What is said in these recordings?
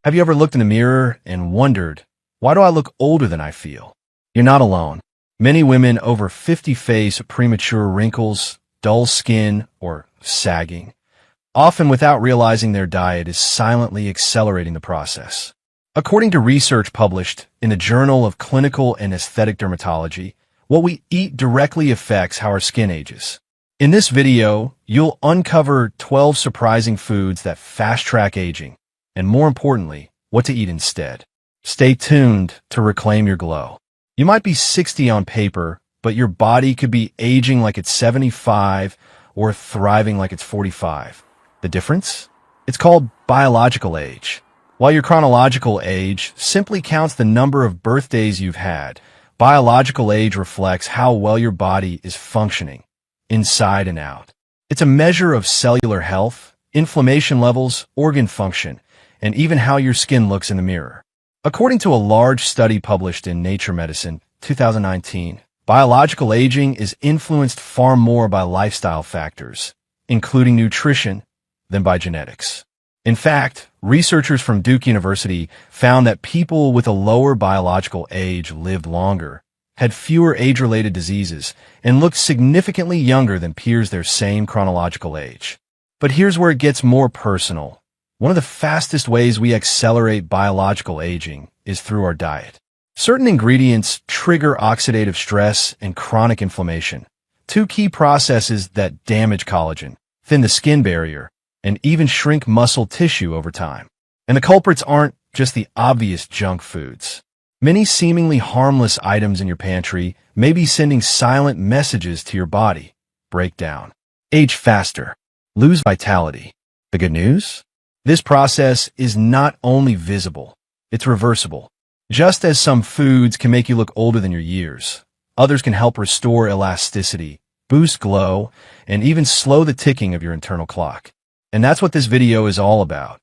Have you ever looked in the mirror and wondered, why do I look older than I feel? You're not alone. Many women over 50 face premature wrinkles, dull skin, or sagging, often without realizing their diet is silently accelerating the process. According to research published in the Journal of Clinical and Aesthetic Dermatology, what we eat directly affects how our skin ages. In this video, you'll uncover 12 surprising foods that fast-track aging, and more importantly, what to eat instead. Stay tuned to reclaim your glow. You might be 60 on paper, but your body could be aging like it's 75 or thriving like it's 45. The difference? It's called biological age. While your chronological age simply counts the number of birthdays you've had, biological age reflects how well your body is functioning, inside and out. It's a measure of cellular health, inflammation levels, organ function, and even how your skin looks in the mirror. According to a large study published in Nature Medicine, 2019, biological aging is influenced far more by lifestyle factors, including nutrition, than by genetics. In fact, researchers from Duke University found that people with a lower biological age lived longer, had fewer age-related diseases, and looked significantly younger than peers their same chronological age. But here's where it gets more personal. One of the fastest ways we accelerate biological aging is through our diet. Certain ingredients trigger oxidative stress and chronic inflammation, two key processes that damage collagen, thin the skin barrier, and even shrink muscle tissue over time. And the culprits aren't just the obvious junk foods. Many seemingly harmless items in your pantry may be sending silent messages to your body. Break down. Age faster. Lose vitality. The good news? This process is not only visible, it's reversible. Just as some foods can make you look older than your years, others can help restore elasticity, boost glow, and even slow the ticking of your internal clock. And that's what this video is all about.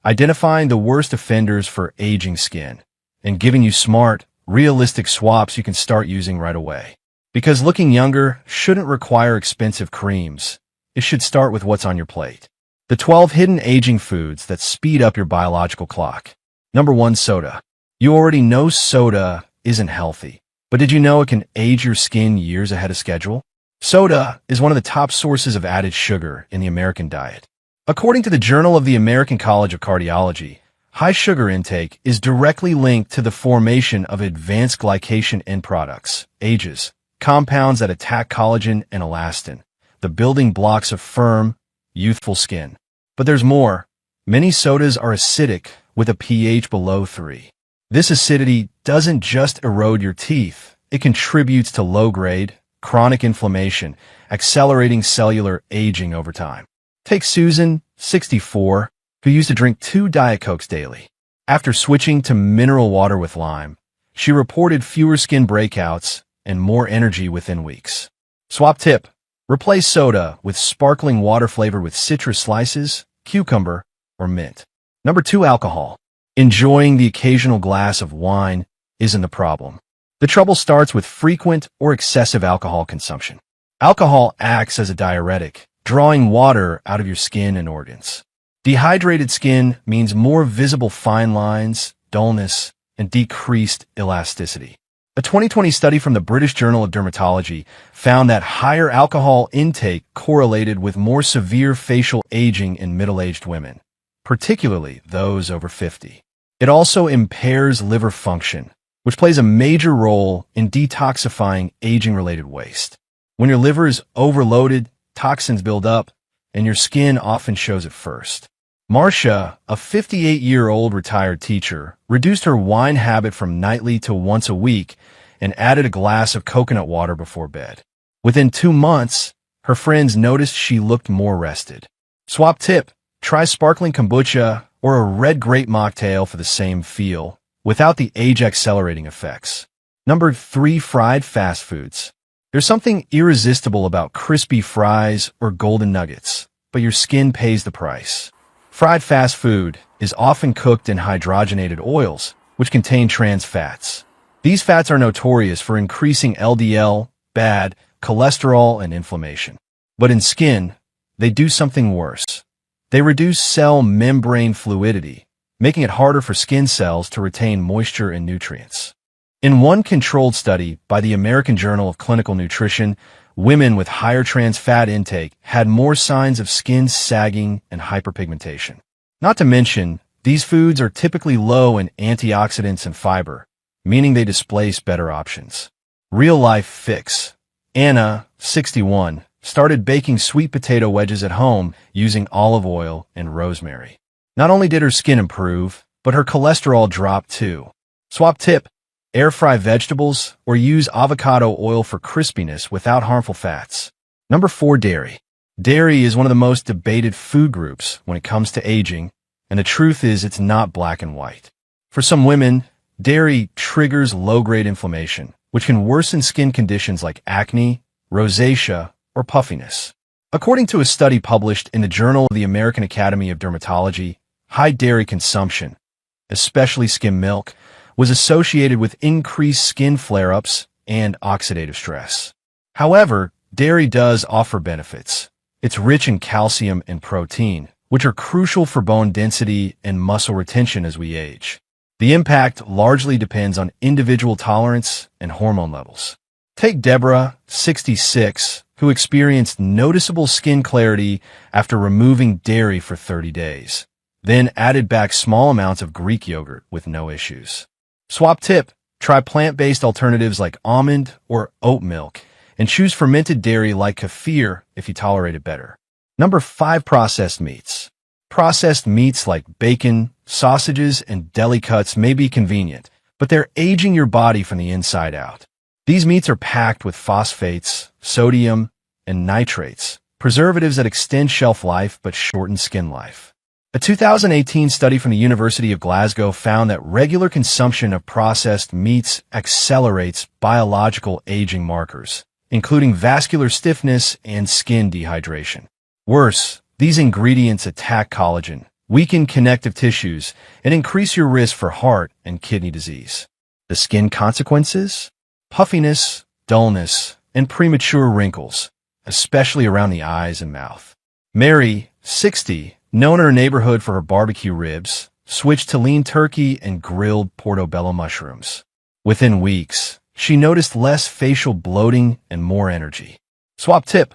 Identifying the worst offenders for aging skin and giving you smart, realistic swaps you can start using right away. Because looking younger shouldn't require expensive creams. It should start with what's on your plate. The 12 hidden aging foods that speed up your biological clock. Number 1, soda. You already know soda isn't healthy, but did you know it can age your skin years ahead of schedule? Soda is one of the top sources of added sugar in the American diet. According to the Journal of the American College of Cardiology, high sugar intake is directly linked to the formation of advanced glycation end products, AGEs, compounds that attack collagen and elastin, the building blocks of firm, youthful skin. But there's more. Many sodas are acidic with a pH below 3. This acidity doesn't just erode your teeth, it contributes to low-grade, chronic inflammation, accelerating cellular aging over time. Take Susan, 64, who used to drink 2 Diet Cokes daily. After switching to mineral water with lime, she reported fewer skin breakouts and more energy within weeks. Swap tip. Replace soda with sparkling water flavored with citrus slices, cucumber, or mint. Number 2, alcohol. Enjoying the occasional glass of wine isn't the problem. The trouble starts with frequent or excessive alcohol consumption. Alcohol acts as a diuretic, drawing water out of your skin and organs. Dehydrated skin means more visible fine lines, dullness, and decreased elasticity. A 2020 study from the British Journal of Dermatology found that higher alcohol intake correlated with more severe facial aging in middle-aged women, particularly those over 50. It also impairs liver function, which plays a major role in detoxifying aging-related waste. When your liver is overloaded, toxins build up, and your skin often shows it first. Marcia, a 58-year-old retired teacher, reduced her wine habit from nightly to once a week and added a glass of coconut water before bed. Within 2 months, her friends noticed she looked more rested. Swap tip. Try sparkling kombucha or a red grape mocktail for the same feel, without the age-accelerating effects. Number 3, fried fast foods. There's something irresistible about crispy fries or golden nuggets, but your skin pays the price. Fried fast food is often cooked in hydrogenated oils, which contain trans fats. These fats are notorious for increasing LDL, bad cholesterol, and inflammation. But in skin, they do something worse. They reduce cell membrane fluidity, making it harder for skin cells to retain moisture and nutrients. In one controlled study by the American Journal of Clinical Nutrition, women with higher trans fat intake had more signs of skin sagging and hyperpigmentation. Not to mention, these foods are typically low in antioxidants and fiber, meaning they displace better options. Real-life fix. Anna, 61, started baking sweet potato wedges at home using olive oil and rosemary. Not only did her skin improve, but her cholesterol dropped too. Swap tip: air fry vegetables or use avocado oil for crispiness without harmful fats. Number 4, dairy. Dairy is one of the most debated food groups when it comes to aging, and the truth is it's not black and white. For some women, dairy triggers low-grade inflammation, which can worsen skin conditions like acne, rosacea, or puffiness. According to a study published in the Journal of the American Academy of Dermatology, high dairy consumption, especially skim milk, was associated with increased skin flare-ups and oxidative stress. However, dairy does offer benefits. It's rich in calcium and protein, which are crucial for bone density and muscle retention as we age. The impact largely depends on individual tolerance and hormone levels. Take Deborah, 66, who experienced noticeable skin clarity after removing dairy for 30 days, then added back small amounts of Greek yogurt with no issues. Swap tip: try plant-based alternatives like almond or oat milk, and choose fermented dairy like kefir if you tolerate it better. Number 5, processed meats. Processed meats like bacon, sausages, and deli cuts may be convenient, but they're aging your body from the inside out. These meats are packed with phosphates, sodium, and nitrates, preservatives that extend shelf life but shorten skin life. A 2018 study from the University of Glasgow found that regular consumption of processed meats accelerates biological aging markers, including vascular stiffness and skin dehydration. Worse, these ingredients attack collagen, weaken connective tissues, and increase your risk for heart and kidney disease. The skin consequences? Puffiness, dullness, and premature wrinkles, especially around the eyes and mouth. Mary, 60, known in her neighborhood for her barbecue ribs, switched to lean turkey and grilled portobello mushrooms. Within weeks, she noticed less facial bloating and more energy. Swap tip: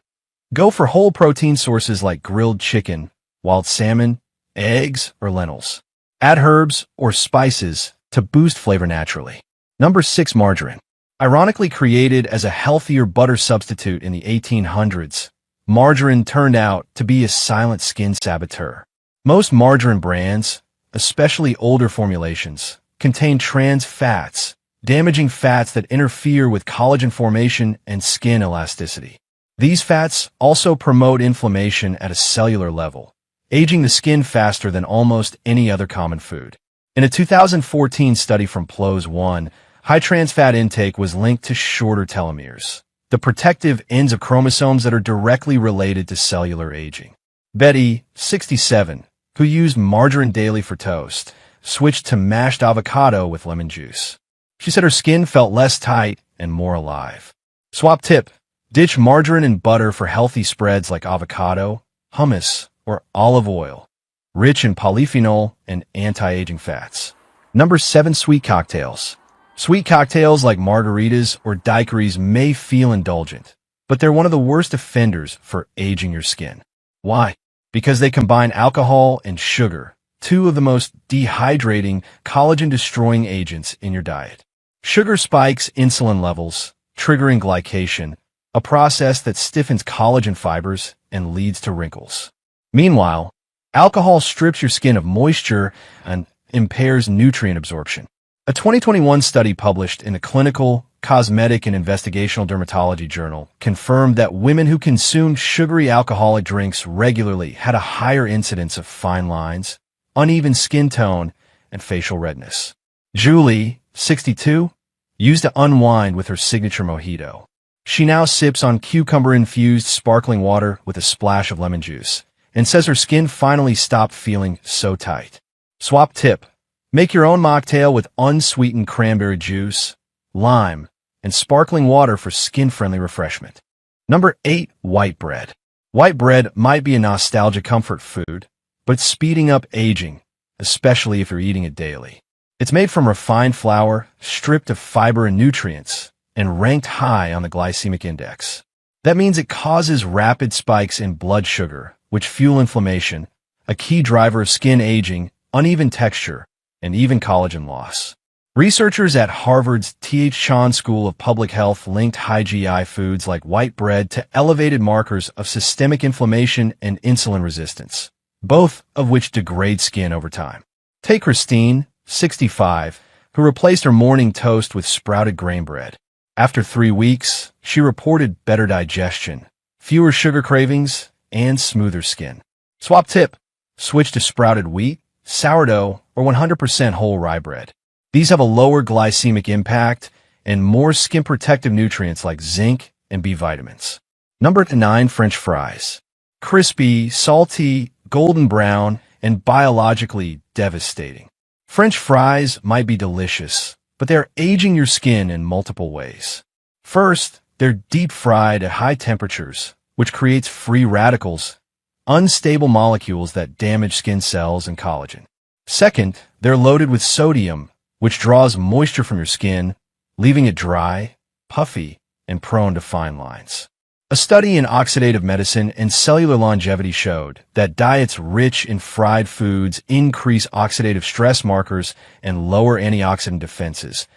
go for whole protein sources like grilled chicken, wild salmon, eggs, or lentils. Add herbs or spices to boost flavor naturally. Number 6, margarine. Ironically created as a healthier butter substitute in the 1800s, margarine turned out to be a silent skin saboteur. Most margarine brands, especially older formulations, contain trans fats, damaging fats that interfere with collagen formation and skin elasticity. These fats also promote inflammation at a cellular level, aging the skin faster than almost any other common food. In a 2014 study from PLOS One, high trans fat intake was linked to shorter telomeres, the protective ends of chromosomes that are directly related to cellular aging. Betty, 67, who used margarine daily for toast, switched to mashed avocado with lemon juice. She said her skin felt less tight and more alive. Swap tip: ditch margarine and butter for healthy spreads like avocado, hummus, or olive oil, rich in polyphenol and anti-aging fats. Number 7, sweet cocktails. Sweet cocktails like margaritas or daiquiris may feel indulgent, but they're one of the worst offenders for aging your skin. Why? Because they combine alcohol and sugar, two of the most dehydrating, collagen-destroying agents in your diet. Sugar spikes insulin levels, triggering glycation, a process that stiffens collagen fibers and leads to wrinkles. Meanwhile, alcohol strips your skin of moisture and impairs nutrient absorption. A 2021 study published in the Clinical, Cosmetic, and Investigational Dermatology Journal confirmed that women who consumed sugary alcoholic drinks regularly had a higher incidence of fine lines, uneven skin tone, and facial redness. Julie, 62, used to unwind with her signature mojito. She now sips on cucumber-infused sparkling water with a splash of lemon juice and says her skin finally stopped feeling so tight. Swap tip: make your own mocktail with unsweetened cranberry juice, lime, and sparkling water for skin-friendly refreshment. Number 8, white bread. White bread might be a nostalgic comfort food, but it's speeding up aging, especially if you're eating it daily. It's made from refined flour, stripped of fiber and nutrients, and ranked high on the glycemic index. That means it causes rapid spikes in blood sugar, which fuel inflammation, a key driver of skin aging, uneven texture, and even collagen loss. Researchers at Harvard's Th Chan School of Public Health linked hygiene foods like white bread to elevated markers of systemic inflammation and insulin resistance, both of which degrade skin over time. Take Christine, 65, who replaced her morning toast with sprouted grain bread. After 3 weeks, she reported better digestion, fewer sugar cravings, and smoother skin. Swap tip: switch to sprouted wheat, sourdough, or 100% whole rye bread. These have a lower glycemic impact and more skin-protective nutrients like zinc and B vitamins. Number 9, French fries. Crispy, salty, golden brown, and biologically devastating. French fries might be delicious, but they're aging your skin in multiple ways. First, they're deep-fried at high temperatures, which creates free radicals, unstable molecules that damage skin cells and collagen. Second, they're loaded with sodium, which draws moisture from your skin, leaving it dry, puffy, and prone to fine lines. A study in oxidative medicine and cellular longevity showed that diets rich in fried foods increase oxidative stress markers and lower antioxidant defenses,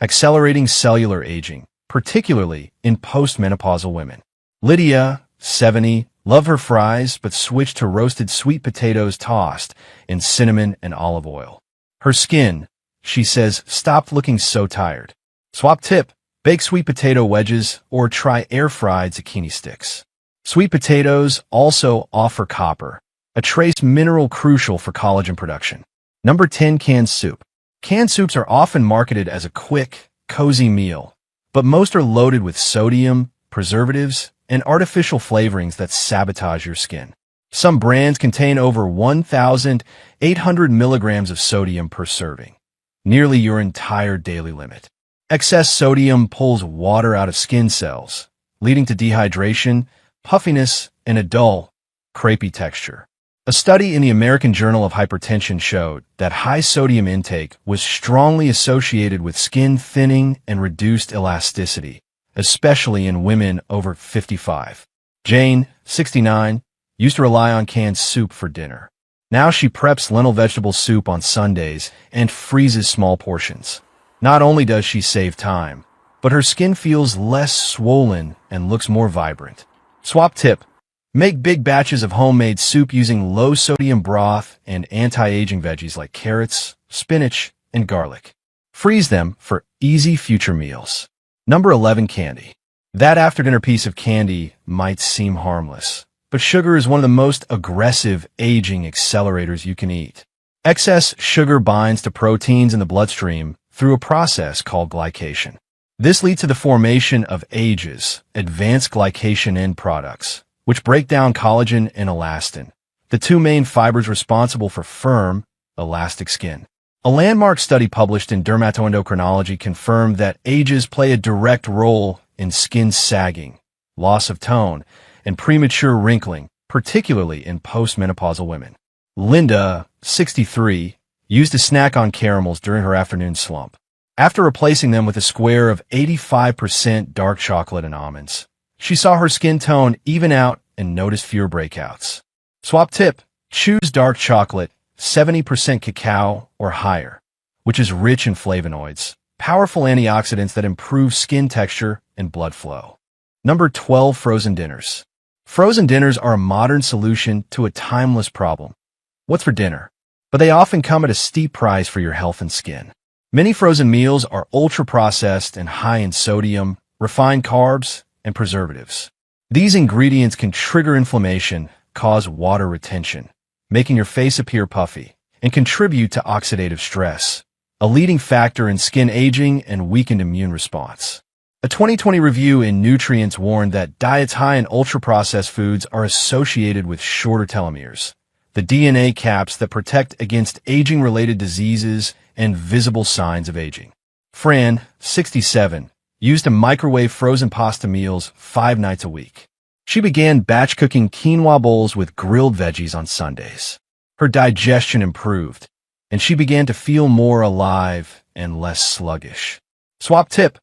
accelerating cellular aging, particularly in postmenopausal women. Lydia, 70, loved her fries but switched to roasted sweet potatoes tossed in cinnamon and olive oil. Her skin, she says, stopped looking so tired. Swap tip: bake sweet potato wedges or try air-fried zucchini sticks. Sweet potatoes also offer copper, a trace mineral crucial for collagen production. Number 10, canned soup. Canned soups are often marketed as a quick, cozy meal, but most are loaded with sodium, preservatives, and artificial flavorings that sabotage your skin. Some brands contain over 1,800 milligrams of sodium per serving, nearly your entire daily limit. Excess sodium pulls water out of skin cells, leading to dehydration, puffiness, and a dull, crepey texture. A study in the American Journal of Hypertension showed that high sodium intake was strongly associated with skin thinning and reduced elasticity, especially in women over 55. Jane, 69, used to rely on canned soup for dinner. Now she preps lentil vegetable soup on Sundays and freezes small portions. Not only does she save time, but her skin feels less swollen and looks more vibrant. Swap tip: make big batches of homemade soup using low-sodium broth and anti-aging veggies like carrots, spinach, and garlic. Freeze them for easy future meals. Number 11, candy. That after-dinner piece of candy might seem harmless, but sugar is one of the most aggressive aging accelerators you can eat. Excess sugar binds to proteins in the bloodstream through a process called glycation. This leads to the formation of AGEs, advanced glycation end products, which break down collagen and elastin, the two main fibers responsible for firm, elastic skin. A landmark study published in Dermatoendocrinology confirmed that AGEs play a direct role in skin sagging, loss of tone, and premature wrinkling, particularly in postmenopausal women. Linda, 63, used to snack on caramels during her afternoon slump. After replacing them with a square of 85% dark chocolate and almonds, she saw her skin tone even out and noticed fewer breakouts. Swap tip: choose dark chocolate, 70% cacao or higher, which is rich in flavonoids, powerful antioxidants that improve skin texture and blood flow. Number 12, frozen dinners. Frozen dinners are a modern solution to a timeless problem. What's for dinner? But they often come at a steep price for your health and skin. Many frozen meals are ultra-processed and high in sodium, refined carbs, and preservatives. These ingredients can trigger inflammation, cause water retention, making your face appear puffy, and contribute to oxidative stress, a leading factor in skin aging and weakened immune response. A 2020 review in Nutrients warned that diets high in ultra-processed foods are associated with shorter telomeres, the DNA caps that protect against aging-related diseases and visible signs of aging. Fran, 67, used to microwave frozen pasta meals 5 nights a week. She began batch cooking quinoa bowls with grilled veggies on Sundays. Her digestion improved, and she began to feel more alive and less sluggish. Swap tip: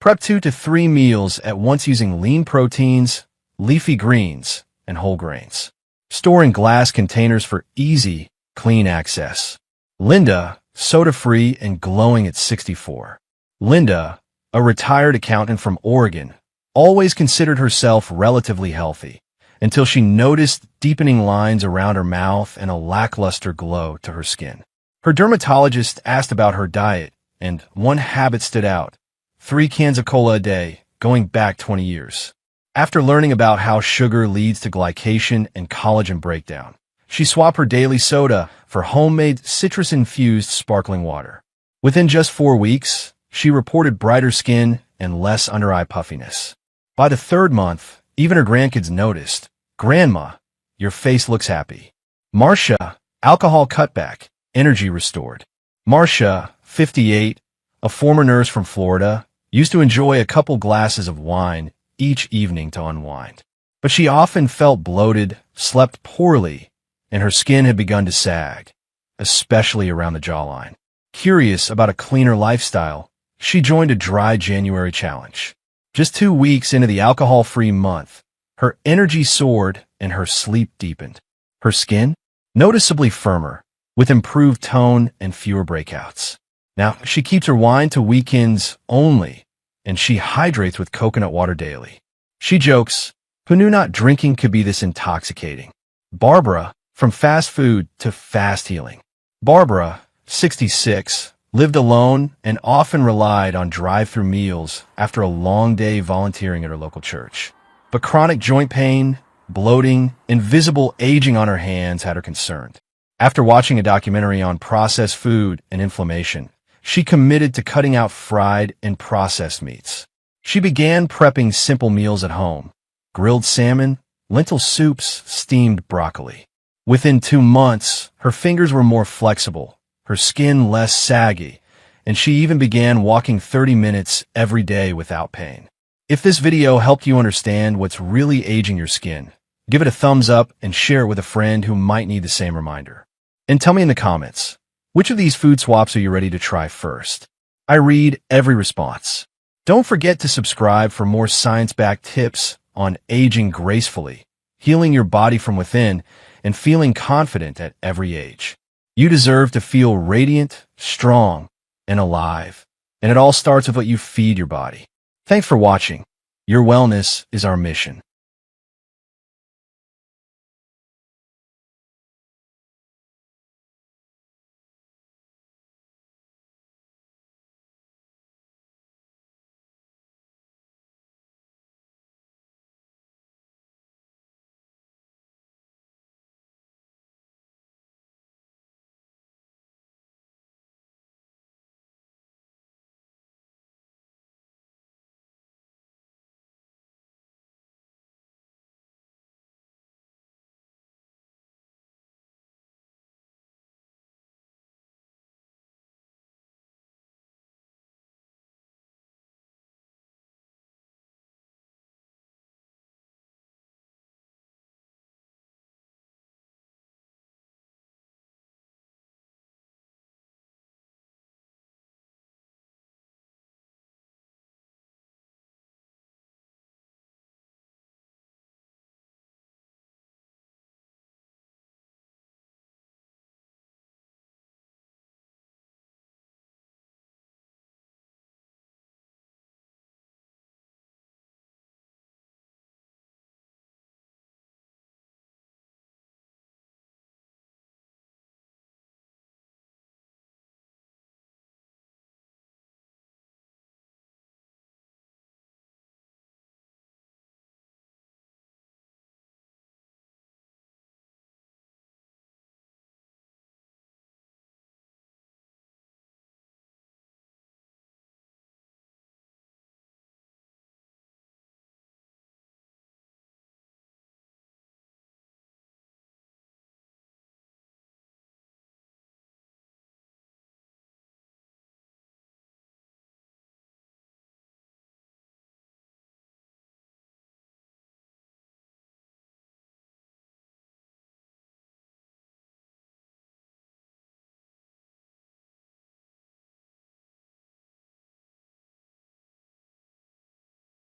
prep 2 to 3 meals at once using lean proteins, leafy greens, and whole grains. Store in glass containers for easy, clean access. Linda, soda-free and glowing at 64. Linda, a retired accountant from Oregon, always considered herself relatively healthy until she noticed deepening lines around her mouth and a lackluster glow to her skin. Her dermatologist asked about her diet, and one habit stood out: 3 cans of cola a day, going back 20 years. After learning about how sugar leads to glycation and collagen breakdown, she swapped her daily soda for homemade citrus-infused sparkling water. Within just 4 weeks, she reported brighter skin and less under-eye puffiness. By the 3rd month, even her grandkids noticed. "Grandma, your face looks happy." Marcia, alcohol cutback, energy restored. Marcia, 58, a former nurse from Florida, used to enjoy a couple glasses of wine each evening to unwind. But she often felt bloated, slept poorly, and her skin had begun to sag, especially around the jawline. Curious about a cleaner lifestyle, she joined a Dry January challenge. Just 2 weeks into the alcohol-free month, her energy soared and her sleep deepened. Her skin? Noticeably firmer, with improved tone and fewer breakouts. Now, she keeps her wine to weekends only, and she hydrates with coconut water daily. She jokes, "Who knew not drinking could be this intoxicating?" Barbara, from fast food to fast healing. Barbara, 66, lived alone and often relied on drive-through meals after a long day volunteering at her local church. But chronic joint pain, bloating, and visible aging on her hands had her concerned. After watching a documentary on processed food and inflammation, she committed to cutting out fried and processed meats. She began prepping simple meals at home: grilled salmon, lentil soups, steamed broccoli. Within 2 months, her fingers were more flexible, her skin less saggy, and she even began walking 30 minutes every day without pain. If this video helped you understand what's really aging your skin, give it a thumbs up and share it with a friend who might need the same reminder. And tell me in the comments, which of these food swaps are you ready to try first? I read every response. Don't forget to subscribe for more science-backed tips on aging gracefully, healing your body from within, and feeling confident at every age. You deserve to feel radiant, strong, and alive. And it all starts with what you feed your body. Thanks for watching. Your wellness is our mission.